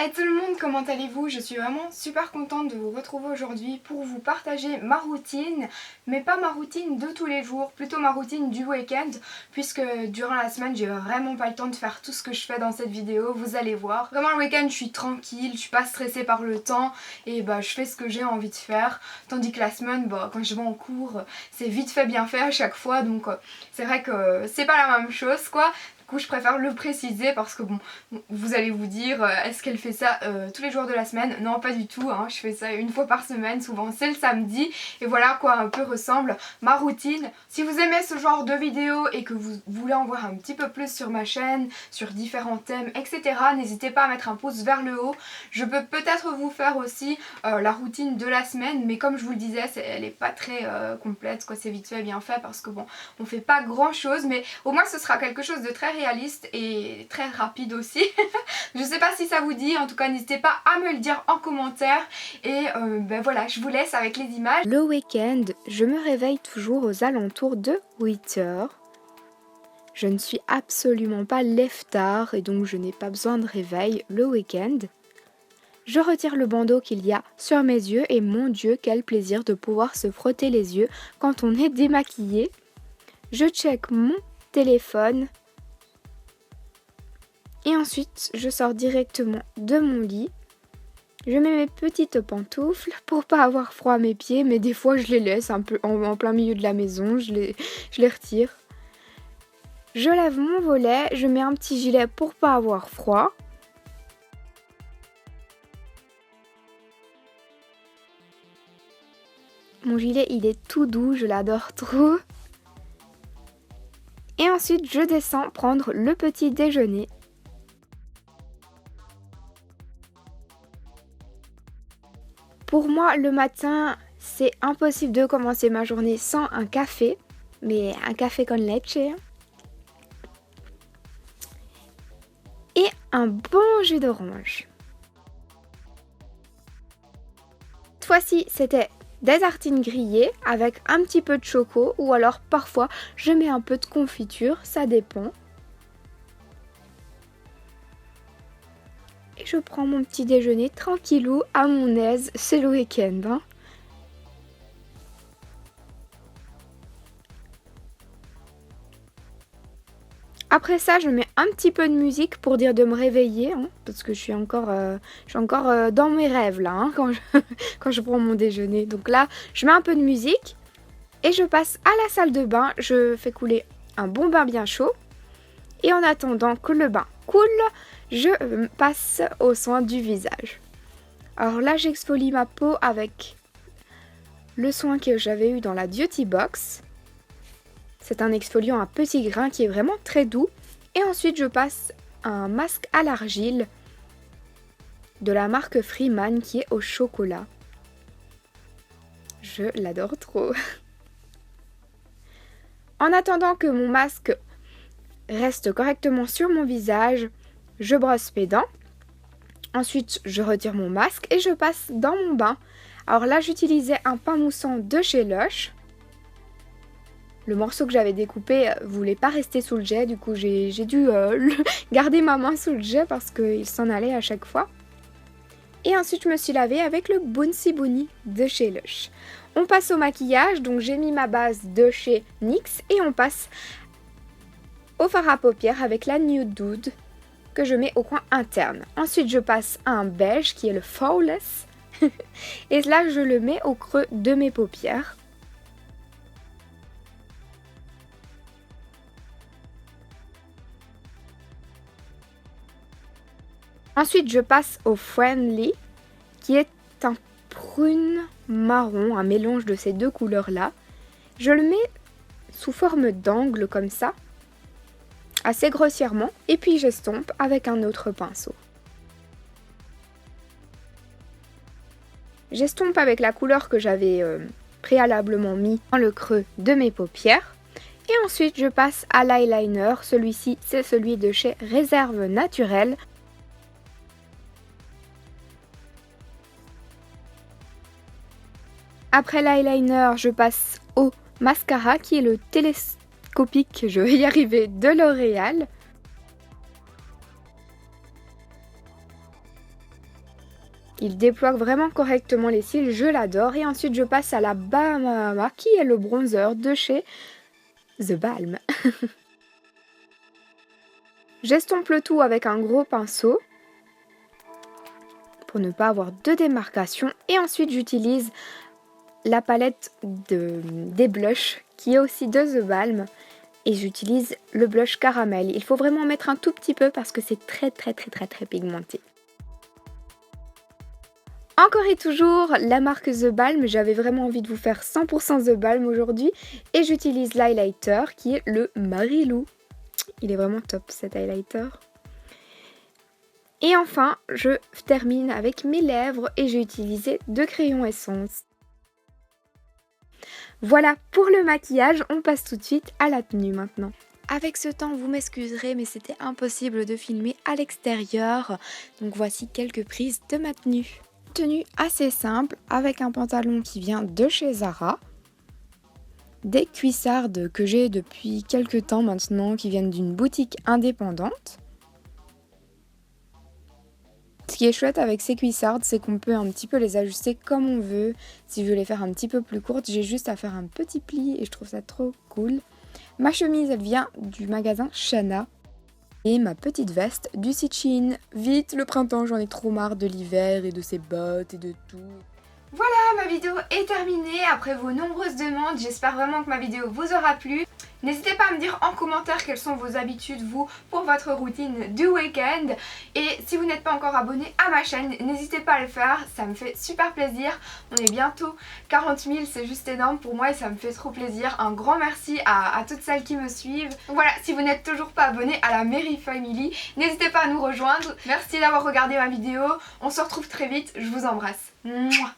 Hey tout le monde, comment allez-vous? Je suis vraiment super contente de vous retrouver aujourd'hui pour vous partager ma routine, mais pas ma routine de tous les jours, plutôt ma routine du week-end, puisque durant la semaine j'ai vraiment pas le temps de faire tout ce que je fais dans cette vidéo, vous allez voir. Vraiment le week-end je suis tranquille, je suis pas stressée par le temps et je fais ce que j'ai envie de faire, tandis que la semaine, quand je vais en cours, c'est vite fait bien fait à chaque fois, donc c'est vrai que c'est pas la même chose quoi. Du coup je préfère le préciser parce que vous allez vous dire est-ce qu'elle fait ça tous les jours de la semaine? Non, pas du tout, hein. Je fais ça une fois par semaine, souvent c'est le samedi, et voilà à quoi un peu ressemble ma routine. Si vous aimez ce genre de vidéos et que vous voulez en voir un petit peu plus sur ma chaîne, sur différents thèmes, etc., n'hésitez pas à mettre un pouce vers le haut. Je peux peut-être vous faire aussi la routine de la semaine, mais comme je vous le disais, elle est pas très complète, quoi. C'est vite fait, bien fait, parce que on fait pas grand chose, mais au moins ce sera quelque chose de très réaliste et très rapide aussi. Je sais pas si ça vous dit, en tout cas n'hésitez pas à me le dire en commentaire. Et voilà, je vous laisse avec les images. Le week-end, je me réveille toujours aux alentours de 8 heures. Je ne suis absolument pas lève-tard et donc je n'ai pas besoin de réveil le week-end. Je retire le bandeau qu'il y a sur mes yeux et mon Dieu, quel plaisir de pouvoir se frotter les yeux quand on est démaquillé. Je check mon téléphone et ensuite je sors directement de mon lit. Je mets mes petites pantoufles pour pas avoir froid à mes pieds, mais des fois je les laisse un peu en plein milieu de la maison, je les retire. Je lève mon volet, je mets un petit gilet pour pas avoir froid. Mon gilet il est tout doux, je l'adore trop. Et ensuite je descends prendre le petit déjeuner. Pour moi le matin c'est impossible de commencer ma journée sans un café, mais un café con leche. Et un bon jus d'orange. Cette fois-ci, c'était des tartines grillées avec un petit peu de choco ou alors parfois je mets un peu de confiture, ça dépend. Et je prends mon petit déjeuner tranquillou à mon aise, c'est le week-end. Hein. Après ça, je mets un petit peu de musique pour dire de me réveiller, hein, parce que je suis encore dans mes rêves là, hein, quand je prends mon déjeuner. Donc là, je mets un peu de musique et je passe à la salle de bain. Je fais couler un bon bain bien chaud. Et en attendant que le bain coule, je passe aux soins du visage. Alors là, j'exfolie ma peau avec le soin que j'avais eu dans la Beauty Box. C'est un exfoliant à petits grains qui est vraiment très doux. Et ensuite, je passe un masque à l'argile de la marque Freeman qui est au chocolat. Je l'adore trop. En attendant que mon masque reste correctement sur mon visage, je brosse mes dents. Ensuite, je retire mon masque et je passe dans mon bain. Alors là, j'utilisais un pain moussant de chez Lush. Le morceau que j'avais découpé voulait pas rester sous le jet, du coup j'ai dû garder ma main sous le jet parce qu'il s'en allait à chaque fois. Et ensuite je me suis lavée avec le Bouncy Bunny de chez Lush. On passe au maquillage, donc j'ai mis ma base de chez NYX et on passe au fard à paupières avec la Nude Dude que je mets au coin interne. Ensuite je passe à un beige qui est le Flawless et là je le mets au creux de mes paupières. Ensuite, je passe au Friendly, qui est un prune marron, un mélange de ces deux couleurs-là. Je le mets sous forme d'angle comme ça, assez grossièrement, et puis j'estompe avec un autre pinceau. J'estompe avec la couleur que j'avais préalablement mis dans le creux de mes paupières. Et ensuite, je passe à l'eyeliner. Celui-ci, c'est celui de chez Réserve Naturelle. Après l'eyeliner, je passe au mascara qui est le télescopique, je vais y arriver, de L'Oréal. Il déploie vraiment correctement les cils, je l'adore. Et ensuite je passe à la Bahama qui est le bronzer de chez The Balm. J'estompe le tout avec un gros pinceau pour ne pas avoir de démarcation. Et ensuite j'utilise la palette des blushs qui est aussi de The Balm. Et j'utilise le blush caramel. Il faut vraiment en mettre un tout petit peu parce que c'est très pigmenté. Encore et toujours la marque The Balm, j'avais vraiment envie de vous faire 100% The Balm aujourd'hui. Et j'utilise l'highlighter qui est le Marilou. Il est vraiment top cet highlighter. Et enfin, je termine avec mes lèvres et j'ai utilisé 2 crayons essence. Voilà pour le maquillage, on passe tout de suite à la tenue maintenant. Avec ce temps, vous m'excuserez, mais c'était impossible de filmer à l'extérieur. Donc voici quelques prises de ma tenue. Tenue assez simple, avec un pantalon qui vient de chez Zara. Des cuissardes que j'ai depuis quelques temps maintenant, qui viennent d'une boutique indépendante. Ce qui est chouette avec ces cuissardes, c'est qu'on peut un petit peu les ajuster comme on veut. Si je veux les faire un petit peu plus courtes, j'ai juste à faire un petit pli et je trouve ça trop cool. Ma chemise, elle vient du magasin Shana. Et ma petite veste du Sitchin. Vite, le printemps, j'en ai trop marre de l'hiver et de ses bottes et de tout. Voilà, ma vidéo est terminée après vos nombreuses demandes. J'espère vraiment que ma vidéo vous aura plu. N'hésitez pas à me dire en commentaire quelles sont vos habitudes, vous, pour votre routine du week-end. Et si vous n'êtes pas encore abonné à ma chaîne, n'hésitez pas à le faire, ça me fait super plaisir. On est bientôt 40 000, c'est juste énorme pour moi et ça me fait trop plaisir. Un grand merci à toutes celles qui me suivent. Voilà, si vous n'êtes toujours pas abonné à la Merry Family, n'hésitez pas à nous rejoindre. Merci d'avoir regardé ma vidéo, on se retrouve très vite, je vous embrasse. Mouah.